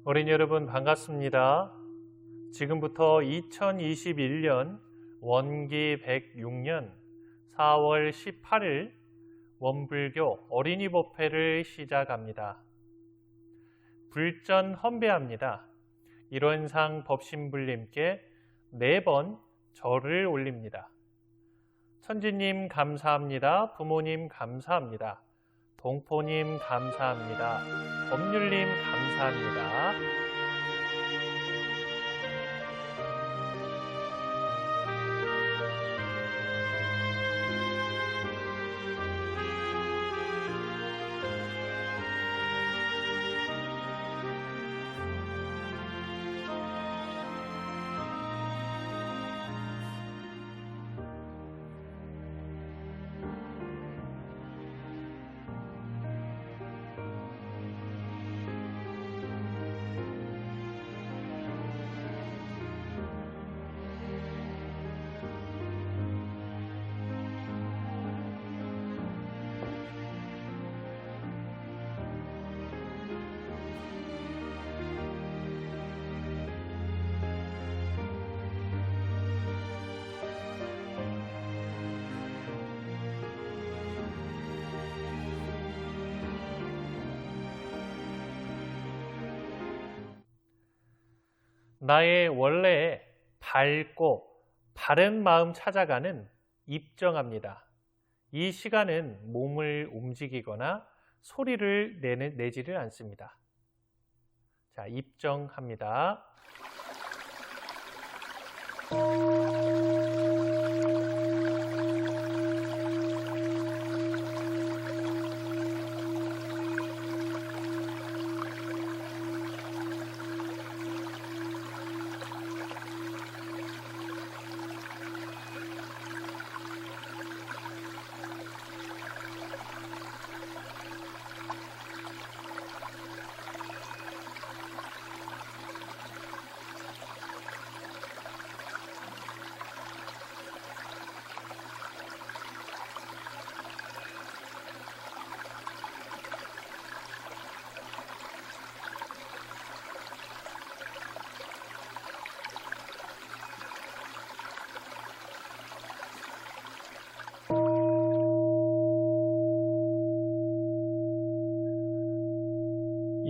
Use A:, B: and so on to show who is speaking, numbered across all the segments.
A: 어린이 여러분 반갑습니다. 지금부터 2021년 원기 106년 4월 18일 원불교 어린이 법회를 시작합니다. 불전 헌배합니다. 일원상 법신불님께 4번 절을 올립니다. 천지님 감사합니다. 부모님 감사합니다. 동포님 감사합니다. 법률님 감사합니다. 나의 원래 밝고 바른 마음 찾아가는 입정합니다. 이 시간은 몸을 움직이거나 소리를 내지를 않습니다. 자, 입정합니다.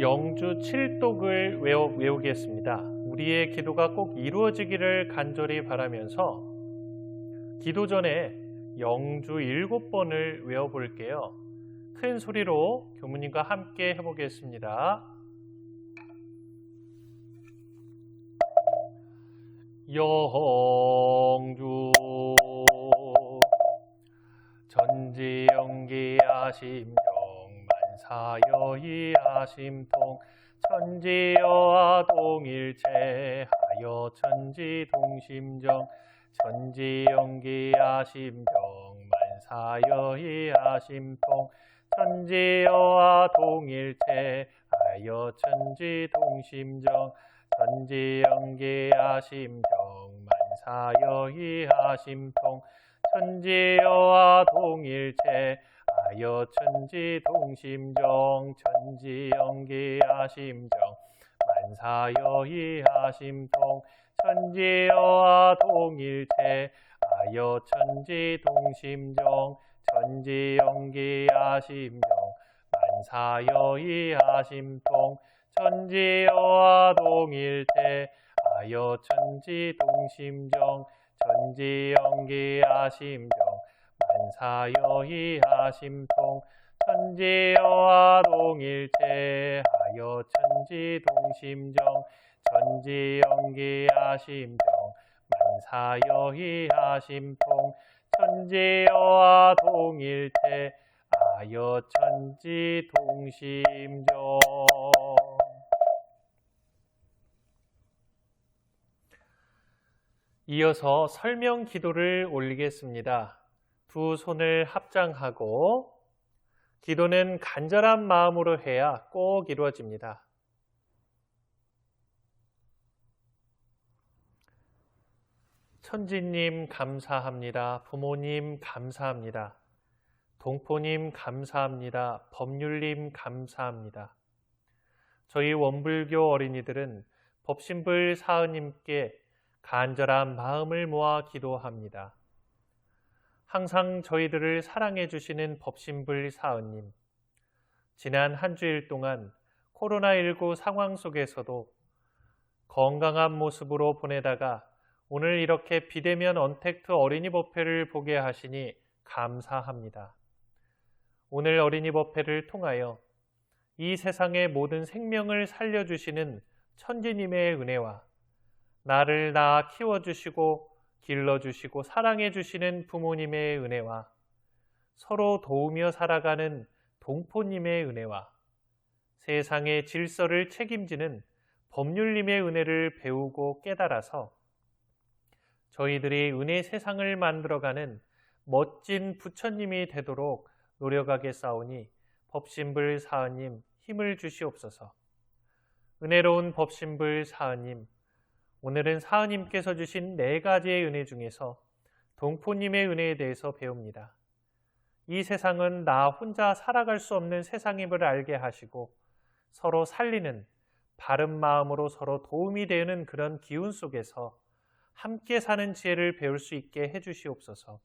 A: 영주 7독을 외우겠습니다. 우리의 기도가 꼭 이루어지기를 간절히 바라면서 기도 전에 영주 7번을 외워볼게요. 큰 소리로 교무님과 함께 해보겠습니다. 영주 전지영기아심정 만사여의 아심통 천지여와 동일체하여 천지동심정 천지영기아심정 만사여의 아심통 천지여와 동일체하여 천지동심정 천지영기아심정 만사여의 아심통 천지여와 동일체하여 천지동심정 천지영기아심정 만사여의 아심통 천지여와 동일체하여 천지동심정 천지영기아심정 만사여의 아심통 천지여와 동일체하여 천지동심정 천지영기아심정 만사여의 아심통 천지여와 동일체하여 천지동심정 천지영기아심정 만사여의 아심통 천지여와 동일체하여 천지동심정. 이어서 설명 기도를 올리겠습니다. 두 손을 합장하고 기도는 간절한 마음으로 해야 꼭 이루어집니다. 천지님 감사합니다. 부모님 감사합니다. 동포님 감사합니다. 법률님 감사합니다. 저희 원불교 어린이들은 법신불 사은님께 간절한 마음을 모아 기도합니다. 항상 저희들을 사랑해 주시는 법신불 사은님, 지난 한 주일 동안 코로나19 상황 속에서도 건강한 모습으로 보내다가 오늘 이렇게 비대면 언택트 어린이 법회를 보게 하시니 감사합니다. 오늘 어린이 법회를 통하여 이 세상의 모든 생명을 살려주시는 천지님의 은혜와 나를 낳아 키워주시고 길러주시고 사랑해주시는 부모님의 은혜와 서로 도우며 살아가는 동포님의 은혜와 세상의 질서를 책임지는 법률님의 은혜를 배우고 깨달아서 저희들이 은혜 세상을 만들어가는 멋진 부처님이 되도록 노력하겠사오니 법신불 사은님 힘을 주시옵소서. 은혜로운 법신불 사은님, 오늘은 사은님께서 주신 4가지의 은혜 중에서 동포님의 은혜에 대해서 배웁니다. 이 세상은 나 혼자 살아갈 수 없는 세상임을 알게 하시고 서로 살리는 바른 마음으로 서로 도움이 되는 그런 기운 속에서 함께 사는 지혜를 배울 수 있게 해주시옵소서.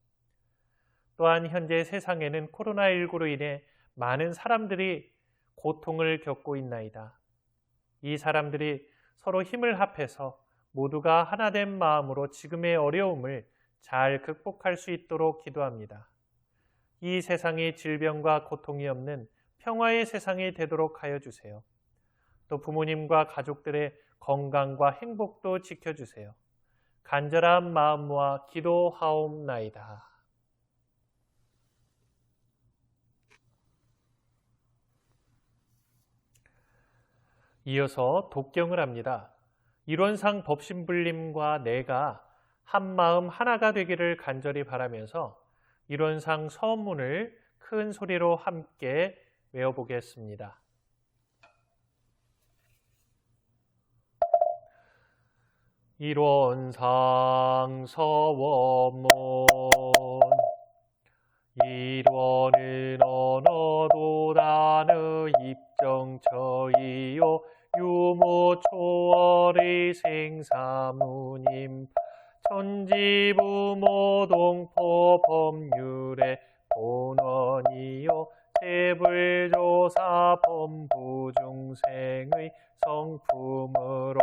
A: 또한 현재 세상에는 코로나19로 인해 많은 사람들이 고통을 겪고 있나이다. 이 사람들이 서로 힘을 합해서 모두가 하나된 마음으로 지금의 어려움을 잘 극복할 수 있도록 기도합니다. 이 세상이 질병과 고통이 없는 평화의 세상이 되도록 하여 주세요. 또 부모님과 가족들의 건강과 행복도 지켜주세요. 간절한 마음 모아 기도하옵나이다. 이어서 독경을 합니다. 이론상 법신불님과 내가 한 마음 하나가 되기를 간절히 바라면서 이론상 서문을 큰 소리로 함께 외워보겠습니다. 이론상 서원문 일원은 언어도 단의 입정처이요 유무초월의 생사무님 천지부모동포 법률의 본원이요 재불조사 범부중생의 성품으로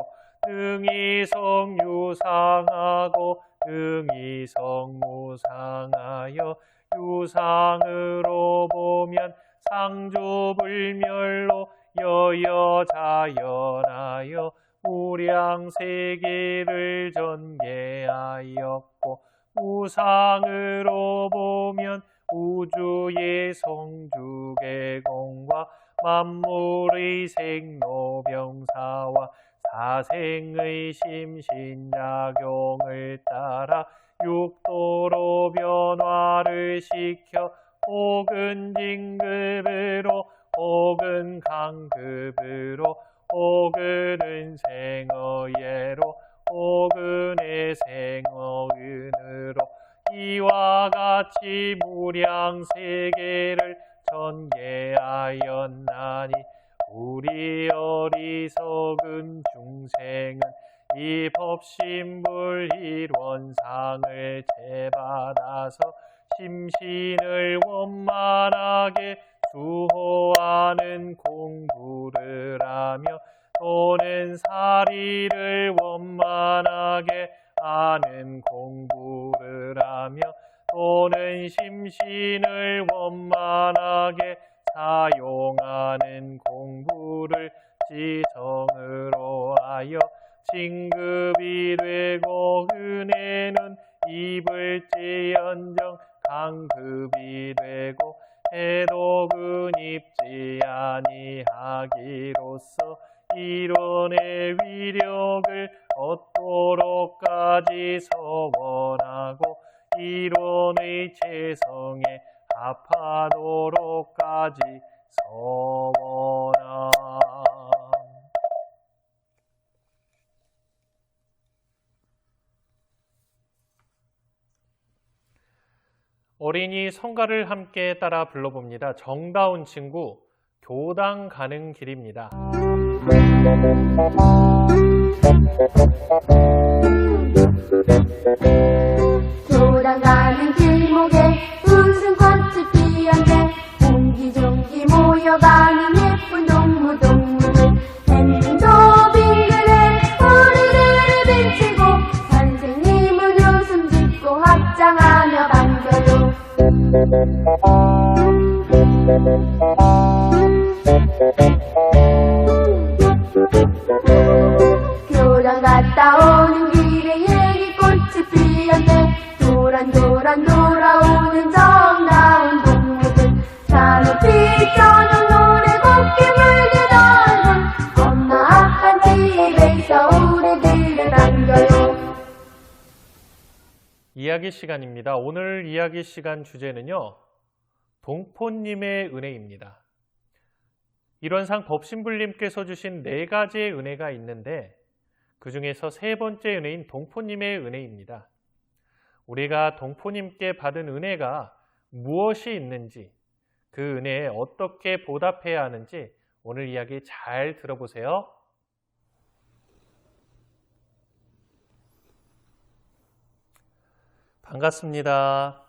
A: 능이성유상하고 능이성무상하여 유상으로 보면 상조불멸로 여여자연하여 무량세계를 전개하였고 우상으로 보면 우주의 성주계공과 만물의 생로병사와 사생의 심신작용을 따라 육도로 변화를 시켜 혹은 진급으로 혹은 강급으로 혹은 은생어예로 혹은 애생어은으로 이와 같이 무량세계를 전개하였나니 우리 어리석은 중생은 이 법신불 일원상을 제받아서 심신을 원만하게 수호하는 공부를 하며 또는 사리를 원만하게 하는 공부를 하며 또는 심신을 원만하게 사용하는 공부를 지성으로 하여 진급이 되고 은혜는 입을지언정 강급이 되고 해독은 입지 아니하기로써 이론의 위력을 얻도록까지 서원하고 이론의 재성에 합하도록까지 서원함. 어린이 성가를 함께 따라 불러봅니다. 정다운 친구 교당 가는 길입니다.
B: 돌아가는 길목에 웃음꽃이 피었네. 옹기종기 모여가는 예쁜 동무들 햇님도 빙그레 우리를 비치고 선생님은 웃음 짓고 합장하며 반겨요. 교장 갔다 오는 길에 얘기꽃이 피었네. 도란도란 돌아오는 정다운 동무들 산호피 저녁 노래 곱게 불게 돌고 엄마 아빠 집에서 우리들을 안겨요.
A: 이야기 시간입니다. 오늘 이야기 시간 주제는요, 동포님의 은혜입니다. 일원상 법신불님께서 주신 4가지의 은혜가 있는데 그 중에서 3번째 은혜인 동포님의 은혜입니다. 우리가 동포님께 받은 은혜가 무엇이 있는지, 그 은혜에 어떻게 보답해야 하는지 오늘 이야기 잘 들어보세요. 반갑습니다.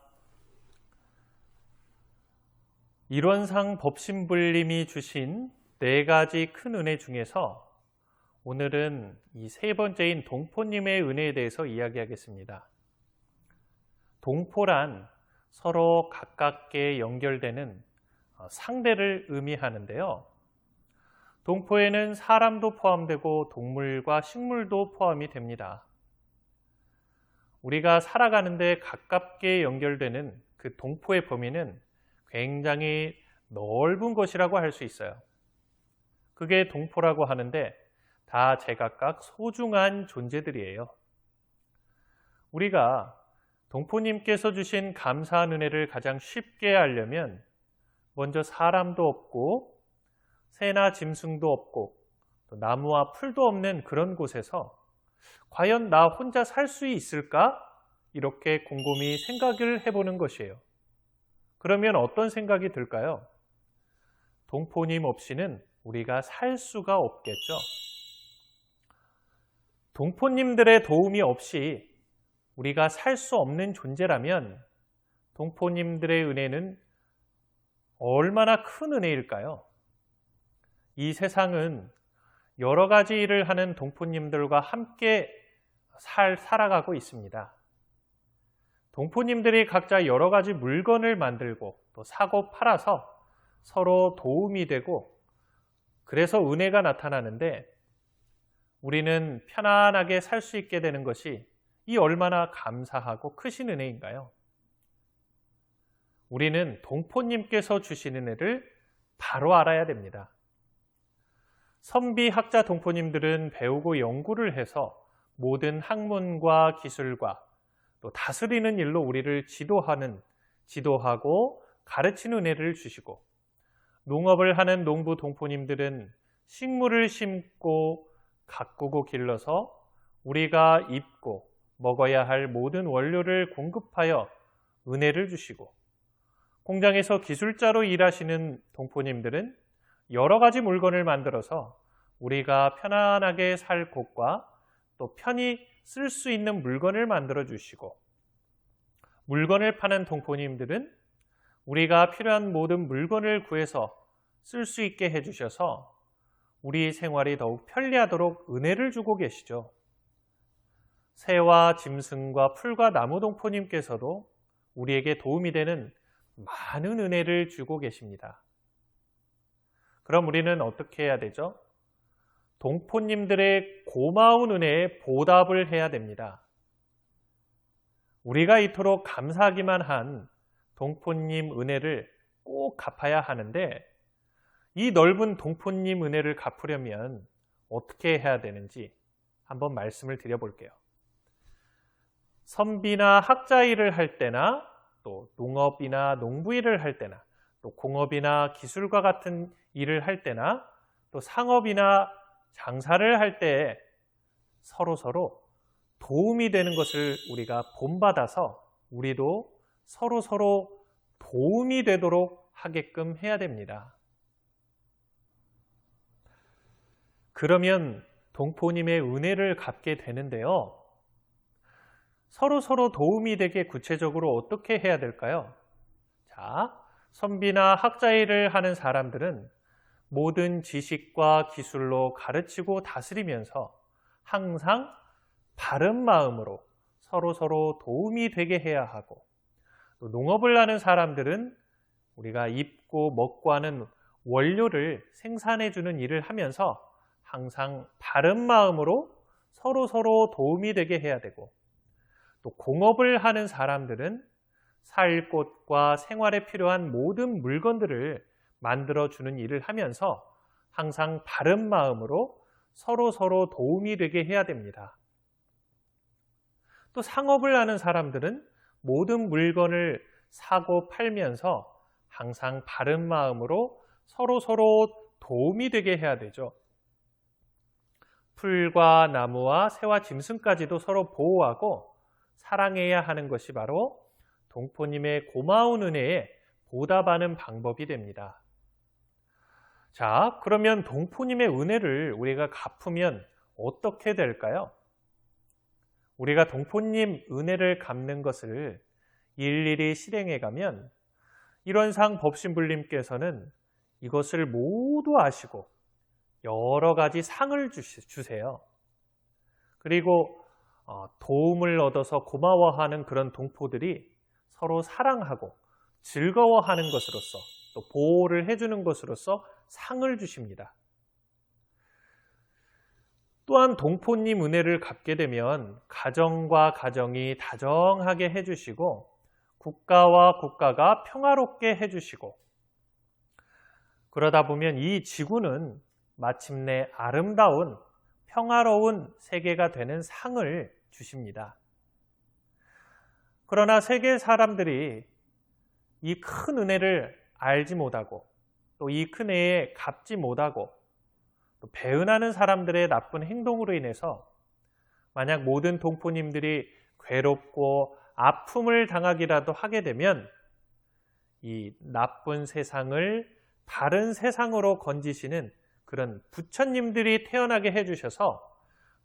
A: 일원상 법신불님이 주신 4가지 큰 은혜 중에서 오늘은 이 3번째인 동포님의 은혜에 대해서 이야기하겠습니다. 동포란 서로 가깝게 연결되는 상대를 의미하는데요. 동포에는 사람도 포함되고 동물과 식물도 포함이 됩니다. 우리가 살아가는데 가깝게 연결되는 그 동포의 범위는 굉장히 넓은 것이라고 할 수 있어요. 그게 동포라고 하는데 다 제각각 소중한 존재들이에요. 우리가 동포님께서 주신 감사한 은혜를 가장 쉽게 알려면 먼저 사람도 없고 새나 짐승도 없고 또 나무와 풀도 없는 그런 곳에서 과연 나 혼자 살 수 있을까? 이렇게 곰곰이 생각을 해보는 것이에요. 그러면 어떤 생각이 들까요? 동포님 없이는 우리가 살 수가 없겠죠. 동포님들의 도움이 없이 우리가 살 수 없는 존재라면 동포님들의 은혜는 얼마나 큰 은혜일까요? 이 세상은 여러 가지 일을 하는 동포님들과 함께 살아가고 있습니다. 동포님들이 각자 여러 가지 물건을 만들고 또 사고 팔아서 서로 도움이 되고 그래서 은혜가 나타나는데 우리는 편안하게 살 수 있게 되는 것이 이 얼마나 감사하고 크신 은혜인가요? 우리는 동포님께서 주신 은혜를 바로 알아야 됩니다. 선비학자 동포님들은 배우고 연구를 해서 모든 학문과 기술과 또 다스리는 일로 우리를 지도하고 가르치는 은혜를 주시고, 농업을 하는 농부 동포님들은 식물을 심고 가꾸고 길러서 우리가 입고 먹어야 할 모든 원료를 공급하여 은혜를 주시고, 공장에서 기술자로 일하시는 동포님들은 여러 가지 물건을 만들어서 우리가 편안하게 살 곳과 또 편히 쓸 수 있는 물건을 만들어 주시고, 물건을 파는 동포님들은 우리가 필요한 모든 물건을 구해서 쓸 수 있게 해주셔서 우리 생활이 더욱 편리하도록 은혜를 주고 계시죠. 새와 짐승과 풀과 나무 동포님께서도 우리에게 도움이 되는 많은 은혜를 주고 계십니다. 그럼 우리는 어떻게 해야 되죠? 동포님들의 고마운 은혜에 보답을 해야 됩니다. 우리가 이토록 감사하기만 한 동포님 은혜를 꼭 갚아야 하는데, 이 넓은 동포님 은혜를 갚으려면 어떻게 해야 되는지 한번 말씀을 드려볼게요. 선비나 학자 일을 할 때나 또 농업이나 농부 일을 할 때나 또 공업이나 기술과 같은 일을 할 때나 또 상업이나 장사를 할 때 서로 도움이 되는 것을 우리가 본받아서 우리도 서로 도움이 되도록 하게끔 해야 됩니다. 그러면 동포님의 은혜를 갚게 되는데요. 서로 도움이 되게 구체적으로 어떻게 해야 될까요? 자, 선비나 학자 일을 하는 사람들은 모든 지식과 기술로 가르치고 다스리면서 항상 바른 마음으로 서로 도움이 되게 해야 하고, 또 농업을 하는 사람들은 우리가 입고 먹고 하는 원료를 생산해 주는 일을 하면서 항상 바른 마음으로 서로 도움이 되게 해야 되고, 또 공업을 하는 사람들은 살 곳과 생활에 필요한 모든 물건들을 만들어 주는 일을 하면서 항상 바른 마음으로 서로 도움이 되게 해야 됩니다. 또 상업을 하는 사람들은 모든 물건을 사고 팔면서 항상 바른 마음으로 서로 도움이 되게 해야 되죠. 풀과 나무와 새와 짐승까지도 서로 보호하고 사랑해야 하는 것이 바로 동포님의 고마운 은혜에 보답하는 방법이 됩니다. 자, 그러면 동포님의 은혜를 우리가 갚으면 어떻게 될까요? 우리가 동포님 은혜를 갚는 것을 일일이 실행해 가면 일원상 법신불님께서는 이것을 모두 아시고 여러 가지 상을 주세요. 그리고 도움을 얻어서 고마워하는 그런 동포들이 서로 사랑하고 즐거워하는 것으로서 또 보호를 해주는 것으로서 상을 주십니다. 또한 동포님 은혜를 갚게 되면 가정과 가정이 다정하게 해주시고 국가와 국가가 평화롭게 해주시고, 그러다 보면 이 지구는 마침내 아름다운 평화로운 세계가 되는 상을 주십니다. 그러나 세계 사람들이 이 큰 은혜를 알지 못하고 또 이 큰 은혜에 갚지 못하고 또 배은하는 사람들의 나쁜 행동으로 인해서 만약 모든 동포님들이 괴롭고 아픔을 당하기라도 하게 되면 이 나쁜 세상을 바른 세상으로 건지시는 그런 부처님들이 태어나게 해주셔서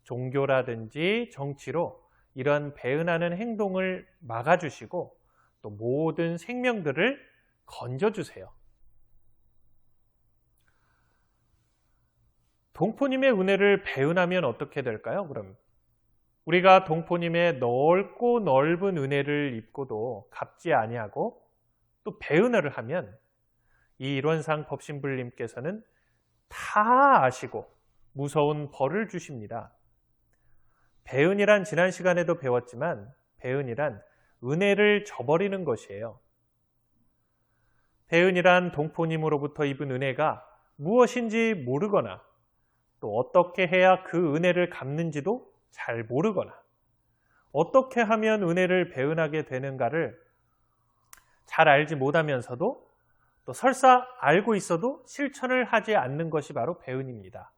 A: 종교라든지 정치로 이런 배은하는 행동을 막아주시고 또 모든 생명들을 건져주세요. 동포님의 은혜를 배은하면 어떻게 될까요? 그럼 우리가 동포님의 넓고 넓은 은혜를 입고도 갚지 아니하고 또 배은혜를 하면 이 일원상 법신불님께서는 다 아시고 무서운 벌을 주십니다. 배은이란 지난 시간에도 배웠지만 배은이란 은혜를 저버리는 것이에요. 배은이란 동포님으로부터 입은 은혜가 무엇인지 모르거나 또 어떻게 해야 그 은혜를 갚는지도 잘 모르거나 어떻게 하면 은혜를 배은하게 되는가를 잘 알지 못하면서도 또 설사 알고 있어도 실천을 하지 않는 것이 바로 배은입니다.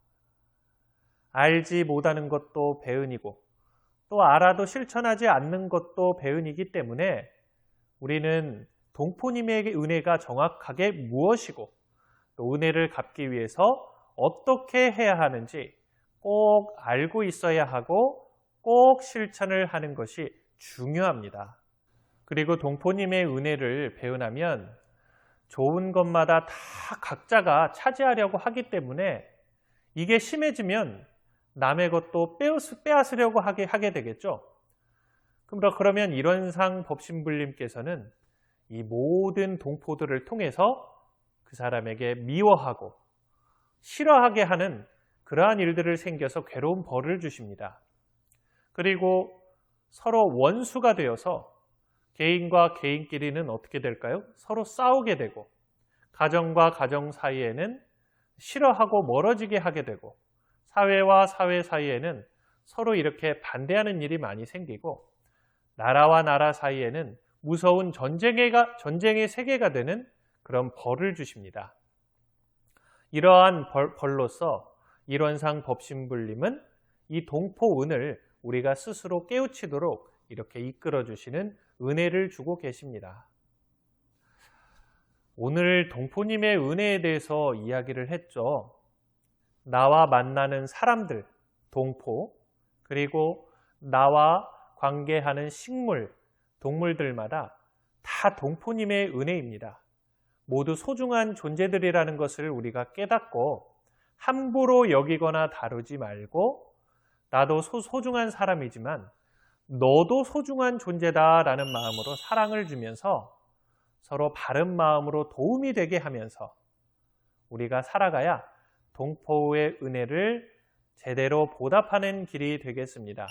A: 알지 못하는 것도 배은이고 또 알아도 실천하지 않는 것도 배은이기 때문에 우리는 동포님의 은혜가 정확하게 무엇이고 또 은혜를 갚기 위해서 어떻게 해야 하는지 꼭 알고 있어야 하고 꼭 실천을 하는 것이 중요합니다. 그리고 동포님의 은혜를 배은하면 좋은 것마다 다 각자가 차지하려고 하기 때문에 이게 심해지면 남의 것도 빼앗으려고 하게 되겠죠. 그러면 일원상 법신불님께서는 이 모든 동포들을 통해서 그 사람에게 미워하고 싫어하게 하는 그러한 일들을 생겨서 괴로운 벌을 주십니다. 그리고 서로 원수가 되어서 개인과 개인끼리는 어떻게 될까요? 서로 싸우게 되고 가정과 가정 사이에는 싫어하고 멀어지게 하게 되고 사회와 사회 사이에는 서로 이렇게 반대하는 일이 많이 생기고 나라와 나라 사이에는 무서운 전쟁의 세계가 되는 그런 벌을 주십니다. 이러한 벌로서 일원상 법신불님은 이 동포은을 우리가 스스로 깨우치도록 이렇게 이끌어 주시는 은혜를 주고 계십니다. 오늘 동포님의 은혜에 대해서 이야기를 했죠. 나와 만나는 사람들, 동포, 그리고 나와 관계하는 식물, 동물들마다 다 동포님의 은혜입니다. 모두 소중한 존재들이라는 것을 우리가 깨닫고 함부로 여기거나 다루지 말고 나도 소중한 사람이지만 너도 소중한 존재다라는 마음으로 사랑을 주면서 서로 바른 마음으로 도움이 되게 하면서 우리가 살아가야 동포의 은혜를 제대로 보답하는 길이 되겠습니다.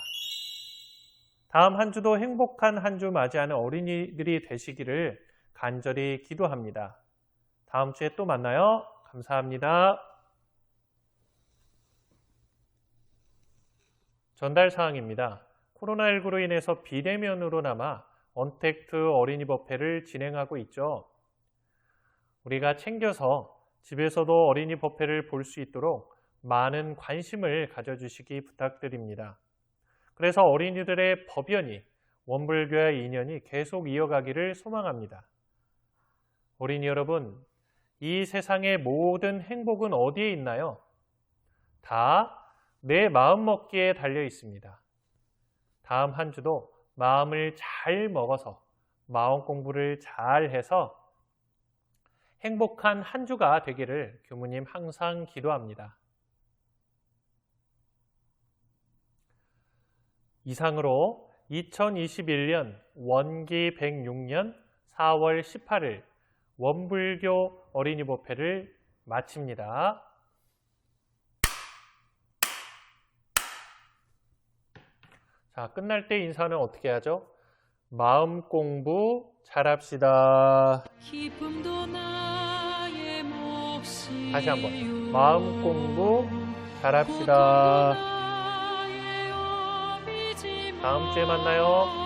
A: 다음 한 주도 행복한 한 주 맞이하는 어린이들이 되시기를 간절히 기도합니다. 다음 주에 또 만나요. 감사합니다. 전달 사항입니다. 코로나19로 인해서 비대면으로나마 언택트 어린이 법회를 진행하고 있죠. 우리가 챙겨서 집에서도 어린이 법회를 볼 수 있도록 많은 관심을 가져주시기 부탁드립니다. 그래서 어린이들의 법연이, 원불교의 인연이 계속 이어가기를 소망합니다. 어린이 여러분, 이 세상의 모든 행복은 어디에 있나요? 다 내 마음 먹기에 달려 있습니다. 다음 한 주도 마음을 잘 먹어서 마음 공부를 잘 해서 행복한 한 주가 되기를 교무님 항상 기도합니다. 이상으로 2021년 원기 106년 4월 18일 원불교 어린이 법회를 마칩니다. 자, 끝날 때 인사는 어떻게 하죠? 마음 공부 잘합시다. 다시 한번 마음 공부 잘합시다. 다음 주에 만나요.